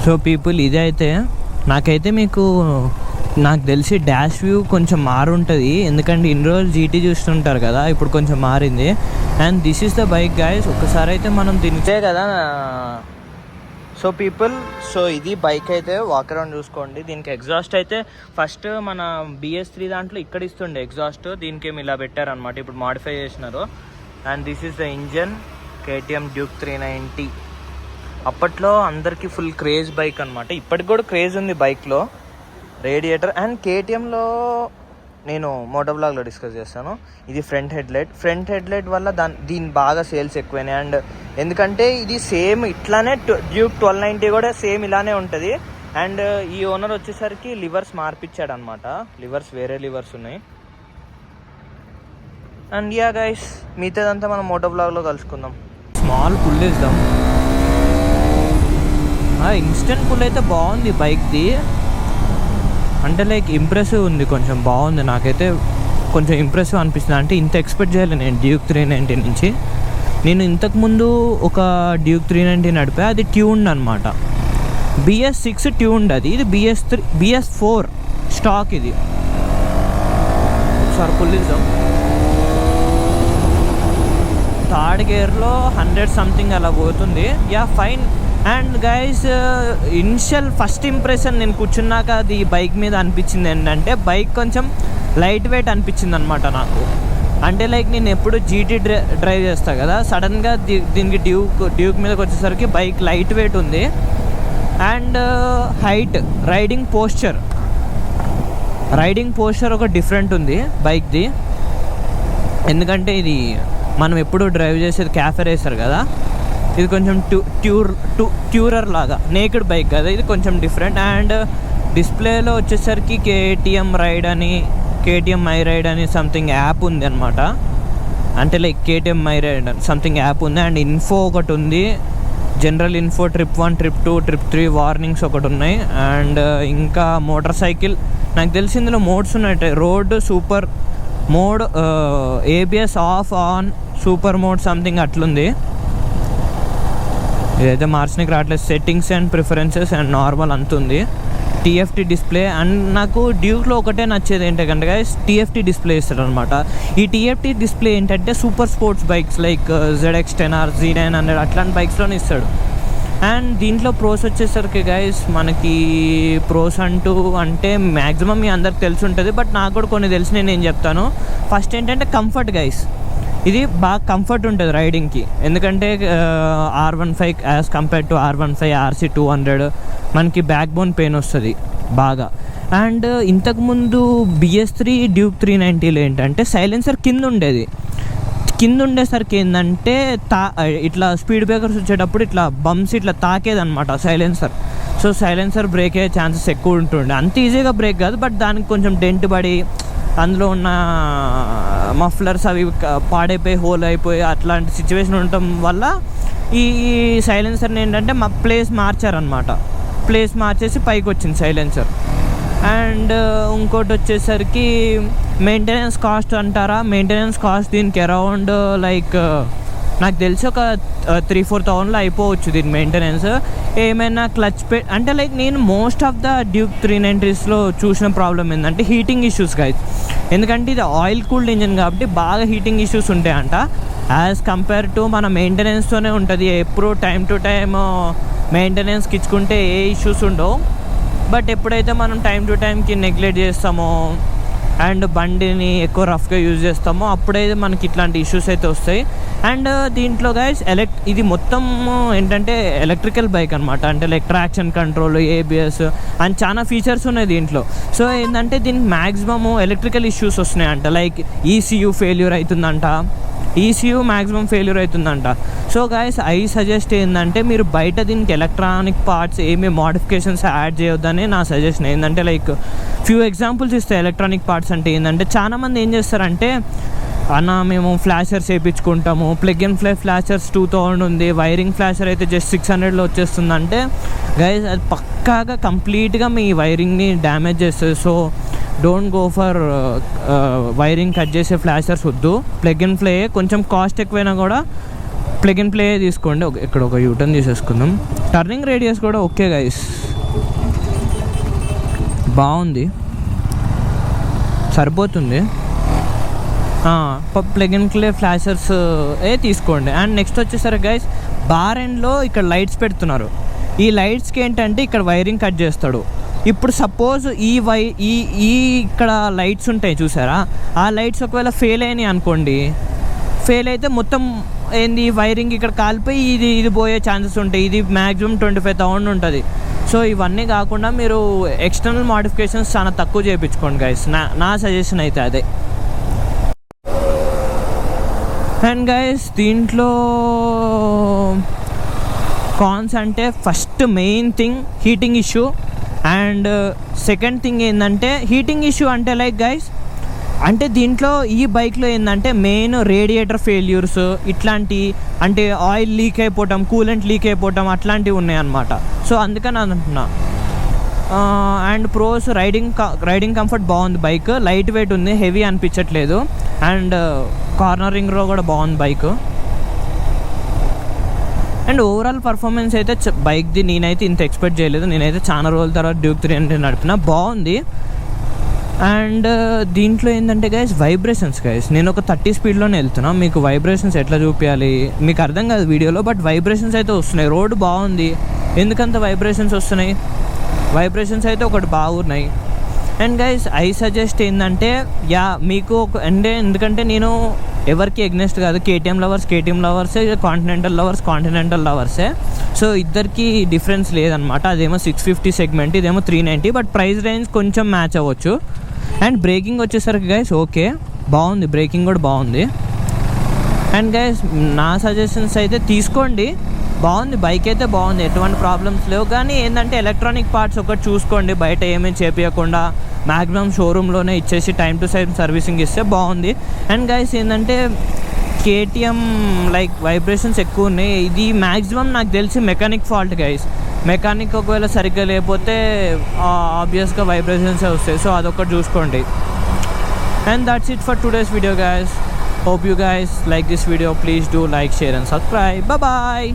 So people ఇదైతే నాకైతే నాకు తెలిసి డాష్ వ్యూ కొంచెం మారుంటుంది, ఎందుకంటే ఇన్ని రోజులు జీటీ చూస్తుంటారు కదా, ఇప్పుడు కొంచెం మారింది. And this is the bike guys. ఒకసారి అయితే మనం తింటే కదా. సో పీపుల్, సో ఇది బైక్ అయితే వాక్ అరౌండ్ చూసుకోండి. దీనికి ఎగ్జాస్ట్ అయితే ఫస్ట్ మన BS3 దాంట్లో ఇక్కడ ఇస్తుండే ఎగ్జాస్ట్, దీనికి ఏమి ఇలా పెట్టారనమాట, ఇప్పుడు మాడిఫై చేసినారు. And this is the engine, KTM Duke 390. అప్పట్లో అందరికీ ఫుల్ క్రేజ్ బైక్ అనమాట, ఇప్పటికి కూడా క్రేజ్ ఉంది బైక్లో. రేడియేటర్ అండ్ KTMలో నేను మోటో బ్లాగ్లో డిస్కస్ చేస్తాను. ఇది ఫ్రంట్ హెడ్లైట్ వల్ల దీని బాగా సేల్స్ ఎక్కువైనాయి. అండ్ ఎందుకంటే ఇది సేమ్ ఇట్లానే డ్యూక్ 1290 కూడా సేమ్ ఇలానే ఉంటుంది. అండ్ ఈ ఓనర్ వచ్చేసరికి లివర్స్ మార్పిచ్చాడు అనమాట, వేరే లివర్స్ ఉన్నాయి. అండ్ యా గైస్, మిగతాదంతా మనం మోటో బ్లాగ్లో కలుసుకుందాం. స్మాల్ పుల్ వేద్దాం. ఇన్స్టెంట్ పుల్ అయితే బాగుంది బైక్ది, అంటే లైక్ ఇంప్రెసివ్ ఉంది, కొంచెం బాగుంది. నాకైతే కొంచెం ఇంప్రెసివ్ అనిపిస్తుంది. అంటే ఇంత ఎక్స్పెక్ట్ చేయలేదు నేను డ్యూక్ 390 నుంచి. నేను ఇంతకుముందు ఒక డ్యూక్ 390 నడిపా, అది ట్యూన్డ్ అనమాట, BS6 ట్యూన్డ్. ఇది BS4 స్టాక్. ఇది ఒకసారి పుల్లిద్దాం. థర్డ్ గేర్లో 100 సంథింగ్ అలా పోతుంది. Yeah fine. And guys, initial first impression నేను కూర్చున్నాక అది బైక్ మీద అనిపించింది ఏంటంటే, బైక్ కొంచెం లైట్ వెయిట్ అనిపించింది అనమాట నాకు. అంటే లైక్ నేను ఎప్పుడు GT డ్రైవ్ చేస్తాను కదా, సడన్గా దీనికి డ్యూక్ మీదకి వచ్చేసరికి బైక్ లైట్ వెయిట్ ఉంది. అండ్ హైట్, రైడింగ్ పోస్చర్ ఒక డిఫరెంట్ ఉంది బైక్ది. ఎందుకంటే ఇది మనం ఎప్పుడు డ్రైవ్ చేసేది క్యాఫే రేసర్ కదా, ఇది కొంచెం ట్యూరర్ లాగా, నేకెడ్ బైక్ కదా, ఇది కొంచెం డిఫరెంట్. అండ్ డిస్ప్లేలో వచ్చేసరికి KTM మై రైడ్ అని సంథింగ్ యాప్ ఉంది అనమాట. అంటే like KTM my ride something app ఉంది. అండ్ ఇన్ఫో ఒకటి ఉంది, general info, trip 1, trip 2, trip 3 warnings ఒకటి ఉన్నాయి. అండ్ ఇంకా మోటార్ సైకిల్, నాకు తెలిసి ఇందులో మోడ్స్ ఉన్నాయి, road, super mode, ABS off, on, super mode something అట్లుంది. ఇదైతే మార్చడానికి రావట్లేదు. Settings and preferences and normal అంతుంది. TFT display. అండ్ నాకు డ్యూక్లో ఒకటే నచ్చేది ఏంటంటే గైస్, TFT డిస్ప్లే ఇస్తాడు అనమాట. ఈ TFT డిస్ప్లే ఏంటంటే super sports bikes like ZX10R, Z900 అట్లాంటి బైక్స్లోనే ఇస్తాడు. అండ్ దీంట్లో ప్రోస్ వచ్చేసరికి గైస్, మనకి ప్రోస్ అంటే మ్యాక్సిమం మీ అందరికి తెలిసి ఉంటుంది, బట్ నాకు కూడా కొన్ని తెలిసి నేను చెప్తాను. ఫస్ట్ ఏంటంటే కంఫర్ట్ గైస్, ఇది బాగా కంఫర్ట్ ఉంటుంది రైడింగ్కి. ఎందుకంటే R15 as compare to R15, RC 200 మనకి బ్యాక్ బోన్ పెయిన్ వస్తుంది బాగా. అండ్ ఇంతకుముందు BS3 డ్యూక్ 390లో ఏంటంటే సైలెన్సర్ కింద ఉండేసరికి ఏంటంటే ఇట్లా స్పీడ్ బ్రేకర్స్ వచ్చేటప్పుడు ఇట్లా బంప్స్ ఇట్లా తాకేదనమాట సైలెన్సర్. సో సైలెన్సర్ బ్రేక్ అయ్యే ఛాన్సెస్ ఎక్కువ ఉంటుండే. అంత ఈజీగా బ్రేక్ కాదు, బట్ దానికి కొంచెం డెంట్ పడి అందులో ఉన్న మఫ్లర్స్ అవి పాడైపోయి హోల్ అయిపోయి అట్లాంటి సిచ్యువేషన్ ఉండటం వల్ల ఈ సైలెన్సర్ని ఏంటంటే ప్లేస్ మార్చేసి పైకి వచ్చింది సైలెన్సర్. అండ్ ఇంకోటి వచ్చేసరికి మెయింటెనెన్స్ కాస్ట్ అంటారా, మెయింటెనెన్స్ కాస్ట్ దీనికి అరౌండ్ లైక్ నాకు తెలిసి ఒక 3-4,000లో అయిపోవచ్చు దీని మెయింటెనెన్స్. ఏమైనా క్లచ్ అంటే లైక్ నేను మోస్ట్ ఆఫ్ ద డ్యూక్ 390స్లో చూసిన ప్రాబ్లం ఏంటంటే హీటింగ్ ఇష్యూస్ గైస్. ఎందుకంటే ఇది ఆయిల్ కూల్డ్ ఇంజిన్ కాబట్టి బాగా హీటింగ్ ఇష్యూస్ ఉంటాయంట. యాజ్ కంపేర్ టు మన మెయింటెనెన్స్తోనే ఉంటుంది, ఎప్పుడు టైం టు టైం మెయింటెనెన్స్కి ఇచ్చుకుంటే ఏ ఇష్యూస్ ఉండవు. బట్ ఎప్పుడైతే మనం టైం టు టైంకి నెగ్లెక్ట్ చేస్తామో అండ్ బండిని ఎక్కువ రఫ్గా యూజ్ చేస్తామో అప్పుడైతే మనకి ఇట్లాంటి ఇష్యూస్ అయితే వస్తాయి. అండ్ దీంట్లో గైస్ ఇది మొత్తం ఏంటంటే ఎలక్ట్రికల్ బైక్ అనమాట, అంటే like traction control, ABS and చాలా ఫీచర్స్ ఉన్నాయి దీంట్లో. సో ఏంటంటే దీనికి మ్యాక్సిమము ఎలక్ట్రికల్ ఇష్యూస్ వస్తున్నాయంట, లైక్ ECU ఫెయిల్యూర్ అవుతుందంట, మ్యాక్సిమం ఫెయిల్యూర్ అవుతుందంట. సో గైస్ ఐ సజెస్ట్ ఏంటంటే మీరు బయట దీనికి ఎలక్ట్రానిక్ పార్ట్స్ ఏమీ మోడిఫికేషన్స్ యాడ్ చేయొద్దని నా సజెషన్. ఏంటంటే లైక్ ఫ్యూ ఎగ్జాంపుల్స్ ఇస్తాయి ఎలక్ట్రానిక్ పార్ట్స్ అంటే ఏంటంటే, చాలామంది ఏం చేస్తారంటే అన్న మేము ఫ్లాషర్స్ వేయించుకుంటాము, ప్లగ్ అండ్ ప్లే ఫ్లాషర్స్ 2000 ఉంది, వైరింగ్ ఫ్లాషర్ అయితే జస్ట్ 600లో వచ్చేస్తుందంటే గైస్ అది పక్కాగా కంప్లీట్గా మీ వైరింగ్ని డ్యామేజ్ చేస్తుంది. So don't go for wiring cut చేసే ఫ్లాషర్స్ వద్దు, ప్లగ్ అండ్ ప్లే కొంచెం కాస్ట్ ఎక్కువైనా కూడా ప్లగ్ అండ్ ప్లే తీసుకోండి. ఇక్కడ ఒక యూటర్న్ తీసేసుకుందాం. టర్నింగ్ రేడియస్ కూడా ఓకే గైస్, బాగుంది, సరిపోతుంది. ప్లగ్ అండ్ ప్లే ఫ్లాషర్స్ తీసుకోండి. అండ్ నెక్స్ట్ వచ్చేసరికి గైస్ బార్ ఎండ్లో ఇక్కడ లైట్స్ పెడుతున్నారు. ఈ లైట్స్కి ఏంటంటే ఇక్కడ వైరింగ్ కట్ చేస్తాడు. ఇప్పుడు సపోజ్ ఈ ఇక్కడ లైట్స్ ఉంటాయి చూసారా, ఆ లైట్స్ ఒకవేళ ఫెయిల్ అయినాయి అనుకోండి, ఫెయిల్ అయితే మొత్తం ఏంది వైరింగ్ ఇక్కడ కాలిపోయి ఇది పోయే ఛాన్సెస్ ఉంటాయి. ఇది మ్యాక్సిమం 25,000 ఉంటుంది. సో ఇవన్నీ కాకుండా మీరు ఎక్స్టర్నల్ మోడిఫికేషన్స్ చాలా తక్కువ చేయించుకోండి గైస్, నా సజెషన్ అయితే అదే. అండ్ గైస్ దీంట్లో కాన్స్ అంటే first main thing heating issue. And second thing ఏంటంటే హీటింగ్ ఇష్యూ అంటే లైక్ గైస్ అంటే దీంట్లో ఈ బైక్లో ఏంటంటే మెయిన్ రేడియేటర్ ఫెయిల్యూర్స్ ఇట్లాంటి, అంటే ఆయిల్ లీక్ అయిపోవటం, కూలెంట్ లీక్ అయిపోవటం అట్లాంటివి ఉన్నాయి అన్నమాట. సో అందుకని అంటున్నా. అండ్ ప్రోస్ రైడింగ్ కంఫర్ట్ బాగుంది, బైక్ లైట్ వెయిట్ ఉంది, హెవీ అనిపించట్లేదు. అండ్ కార్నరింగ్లో కూడా బాగుంది బైక్. అండ్ ఓవరాల్ పర్ఫార్మెన్స్ అయితే బైక్ది నేనైతే ఇంత ఎక్స్పెక్ట్ చేయలేదు. నేనైతే చాలా రోజుల తర్వాత డ్యూక్ 300 నడిపిన, బాగుంది. అండ్ దీంట్లో ఏంటంటే గైస్ వైబ్రేషన్స్ గైస్, నేను ఒక 30 స్పీడ్లోనే వెళ్తున్నా. మీకు వైబ్రేషన్స్ ఎట్లా చూపించాలి మీకు అర్థం కాదు వీడియోలో, బట్ వైబ్రేషన్స్ అయితే వస్తున్నాయి. రోడ్డు బాగుంది, ఎందుకంత వైబ్రేషన్స్ వస్తున్నాయి? వైబ్రేషన్స్ అయితే ఒకటి బాగున్నాయి. అండ్ గైస్ ఐ సజెస్ట్ ఏంటంటే మీకు అంటే ఎందుకంటే నేను ఎవరికి ఎగ్నెస్ట్ కాదు, కేటీఎం లవర్సే, కాంటినెంటల్ లవర్సే. సో ఇద్దరికి డిఫరెన్స్ లేదనమాట. అదేమో 650 సెగ్మెంట్, ఇదేమో 390, బట్ ప్రైస్ రేంజ్ కొంచెం మ్యాచ్ అవ్వచ్చు. అండ్ బ్రేకింగ్ వచ్చేసరికి గైస్ ఓకే, బాగుంది, బ్రేకింగ్ కూడా బాగుంది. అండ్ గైస్ నా సజెషన్స్ అయితే తీసుకోండి, బాగుంది బైక్ అయితే బాగుంది, ఎటువంటి ప్రాబ్లమ్స్ లేవు. కానీ ఏంటంటే ఎలక్ట్రానిక్ పార్ట్స్ ఒకటి చూసుకోండి, బయట ఏమేమి చేపించకుండా మ్యాక్సిమం షోరూంలోనే ఇచ్చేసి టైం టు టైం సర్వీసింగ్ ఇస్తే బాగుంది. అండ్ గైస్ ఏంటంటే కేటీఎం లైక్ వైబ్రేషన్స్ ఎక్కువ ఉన్నాయి. ఇది మ్యాక్సిమం నాకు తెలిసి మెకానిక్ ఫాల్ట్ గైస్. మెకానిక్ ఒకవేళ సరిగ్గా లేకపోతే ఆబ్వియస్గా వైబ్రేషన్స్ వస్తాయి. సో అదొకటి చూసుకోండి. And that's it for today's video guys. Hope you guys like this video. Please do like, share and subscribe. Bye bye.